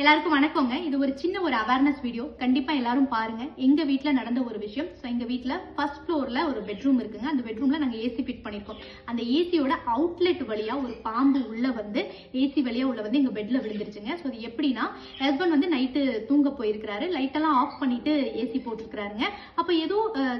எல்லாருக்கும் வணக்கங்க. இது ஒரு சின்ன ஒரு அவேர்னஸ் வீடியோ. கண்டிப்பா எல்லாரும் பாருங்க. எங்க வீட்ல நடந்த ஒரு விஷயம். எங்க வீட்ல ஃபர்ஸ்ட் ஃப்ளோர்ல ஒரு பெட்ரூம் இருக்குங்க. அந்த பெட்ரூம்ல நாங்க ஏசி ஃபிட் பண்ணிருக்கோம். அந்த ஏசியோட அவுட்லெட் வழியா ஒரு பாம்பு உள்ள வந்து ஏசி வழியா உள்ள வந்து எங்க பெட்ல விழுந்துருச்சுங்க. அது எப்படின்னா, ஹஸ்பண்ட் வந்து நைட்டு தூங்க போயிருக்கிறாரு. லைட் எல்லாம் ஆஃப் பண்ணிட்டு ஏசி போட்டுருக்காருங்க. அப்ப ஏதோ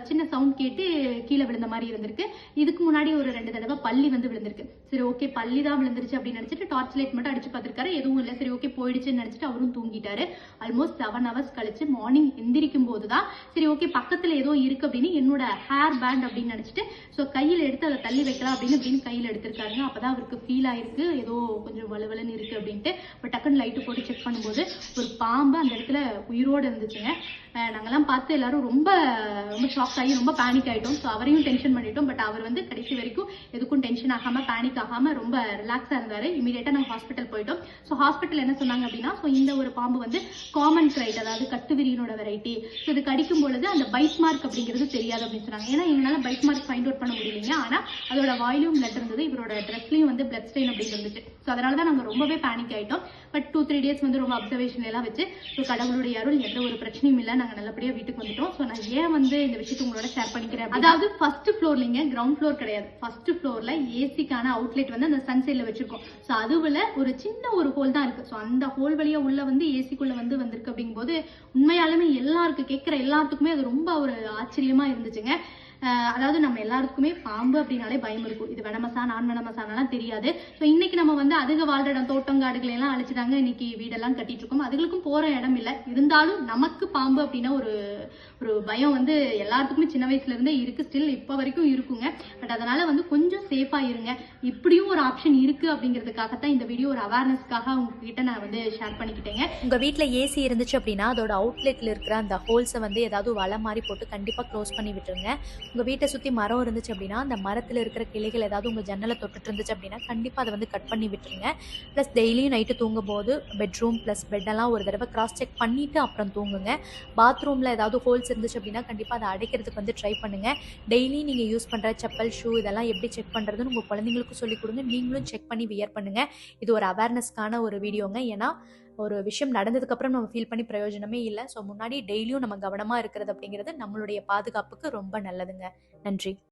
சின்ன சவுண்ட் கேட்டு கீழே விழுந்த மாதிரி இருந்திருக்கு. இதுக்கு முன்னாடி ஒரு 2 தடவை பள்ளி வந்து விழுந்திருக்கு. சரி ஓகே, பள்ளி தான் விழுந்துருச்சு அப்படின்னு நினைச்சிட்டு டார்ச் லைட் மட்டும் அடிச்சு பார்த்திருக்காரு. எதுவும் இல்லை, சரி ஓகே போயிடுச்சுன்னு நினைச்சிட்டு அவரும் தூங்கிட்டாரு. ஆல்மோஸ்ட் 7 hours கழிச்சு மார்னிங் எந்திரிக்கும் போதுதான் சரி ஓகே பக்கத்துல ஏதோ இருக்கு அப்படின்னு என்னோட ஹேர் பேண்ட் அப்படின்னு நினைச்சிட்டு கையில எடுத்து அதை தள்ளி வைக்கலாம் அப்படின்னு கையில எடுத்திருக்காருங்க. அப்பதான் அவருக்கு ஃபீல் ஆயிருக்கு ஏதோ கொஞ்சம் வலுவலுன்னு இருக்கு அப்படின்ட்டு. பட் டக்குன்னு லைட்டு போட்டு செக் பண்ணும்போது ஒரு பாம்பு அந்த இடத்துல உயிரோடு இருந்துச்சுங்க. நாங்கெல்லாம் பார்த்து எல்லாரும் ரொம்ப ரொம்ப ஷாக் ஆகி ரொம்ப பேனிக் ஆயிட்டோம். அவரையும் டென்ஷன் பண்ணிட்டோம். பட் அவர் வந்து கடைசி வரைக்கும் எதுக்கும் டென்ஷன் ஆகாம பேனிக் ஆகாம ரொம்ப ரிலாக்ஸா இருந்தாரு. இமீடியட்டா நாங்கள் ஹாஸ்பிட்டல் போயிட்டோம். ஹாஸ்பிட்டல் என்ன சொன்னாங்க அப்படின்னா, இந்த ஒரு பாம்பு வந்து காமன் கிரைட், அதாவது கட்டுவிரியினோட வெரைட்டி. இது கடிக்கும் பொழுது அந்த பைட் மார்க் அப்படிங்கிறது தெரியாது அப்படின்னு சொன்னாங்க. ஏன்னா எங்களால பைட் மார்க் ஃபைண்ட் அவுட் பண்ண முடியலைங்க. ஆனா அதோட வாயிலும் பிளட் இருந்தது, இவரோட ட்ரெஸ்லயும் வந்து பிளட் ஸ்டெயின் அப்படின்னு இருந்துச்சு. அதனாலதான் நாங்க ரொம்பவே பேனிக் ஆயிட்டோம். பட் 2-3 டேஸ் வந்து ரொம்ப அப்சர்வேஷன் எல்லாம் வச்சு கடவுளுடைய அருள் எந்த ஒரு பிரச்சனையும் இல்லை, நாங்க நல்லபடியா வீட்டுக்கு வந்துட்டோம். நான் ஏன் வந்து இந்த விஷயத்தை உங்களோட ஷேர் பண்ணிக்கிறேன், அதாவது ஃபர்ஸ்ட் ஃப்ளோர்லீங்க, கிரவுண்ட் ஃப்ளோர் கிடையாது. ஃபர்ஸ்ட் ஃப்ளோர்ல ஏசிக்கான அவுட்லெட் வந்து அந்த சன்சைட்ல வச்சிருக்கோம். அதுல ஒரு சின்ன ஒரு ஹோல் தான் இருக்கு. அந்த ஹோல் வழியா உள்ள வந்து ஏசிக்குள்ள வந்து வந்திருக்கு அப்படிங்கும்போது உண்மையாலுமே எல்லாருக்கும் கேட்கிற எல்லாத்துக்குமே அது ரொம்ப ஒரு ஆச்சரியமா இருந்துச்சுங்க. அதாவது நம்ம எல்லாருக்குமே பாம்பு அப்படின்னாலே பயம் இருக்கும். இது வெனமசா நான் வெனமசானலாம் தெரியாது. இன்னைக்கு நம்ம வந்து அதுக வாழ்ற இடம் தோட்டம் காடுகளை எல்லாம் அழிச்சுதாங்க இன்னைக்கு வீடெல்லாம் கட்டிட்டு இருக்கோம். அதுகளுக்கும் போற இடம் இல்லை. இருந்தாலும் நமக்கு பாம்பு அப்படின்னா ஒரு ஒரு பயம் வந்து எல்லாத்துக்குமே சின்ன வயசுல இருந்தே இருக்கு. ஸ்டில் இப்ப வரைக்கும் இருக்குங்க. பட் அதனால வந்து கொஞ்சம் சேஃபா இருங்க. இப்படியும் ஒரு ஆப்ஷன் இருக்கு அப்படிங்கிறதுக்காகத்தான் இந்த வீடியோ ஒரு அவேர்னஸ்க்காக உங்ககிட்ட நான் வந்து ஷேர் பண்ணிக்கிட்டேங்க. உங்க வீட்டுல ஏசி இருந்துச்சு அப்படின்னா அதோட அவுட்லெட்ல இருக்கிற அந்த ஹோல்ஸை வந்து ஏதாவது வலை மாதிரி போட்டு கண்டிப்பா க்ளோஸ் பண்ணி விட்டுருங்க. உங்க வீட்டை சுத்தி மரம் இருந்துச்சு அப்படின்னா அந்த மரத்துல இருக்கிற கிளைகள் ஏதாவது உங்க ஜன்னலை தொட்டுட்டு இருந்துச்சு அப்படின்னா கண்டிப்பா அதை வந்து கட் பண்ணி விட்டுருங்க. பிளஸ் டெய்லியும் நைட்டு தூங்கும் போது பெட்ரூம் பிளஸ் பெட்டெல்லாம் ஒரு தடவை கிராஸ் செக் பண்ணிட்டு அப்புறம் தூங்குங்க. பாத்ரூம்ல ஏதாவது ஹோல்ஸ் இருந்துச்சு அப்படின்னா கண்டிப்பா அதை அடைக்கிறதுக்கு வந்து ட்ரை பண்ணுங்க. டெய்லி நீங்க யூஸ் பண்ற செப்பல் ஷூ இதெல்லாம் எப்படி செக் பண்றதுன்னு உங்க குழந்தைங்களுக்கும் சொல்லிக் கொடுங்க. நீங்களும் செக் பண்ணி வியர் பண்ணுங்க. இது ஒரு அவேர்னஸ்க்கான ஒரு வீடியோங்க. ஏன்னா ஒரு விஷயம் நடந்ததுக்கு அப்புறம் நம்ம ஃபீல் பண்ணி பிரயோஜனமே இல்லை. முன்னாடி டெய்லியும் நம்ம கவனமா இருக்கிறது அப்படிங்கிறது நம்மளுடைய பாதுகாப்புக்கு ரொம்ப நல்லதுங்க. நன்றி.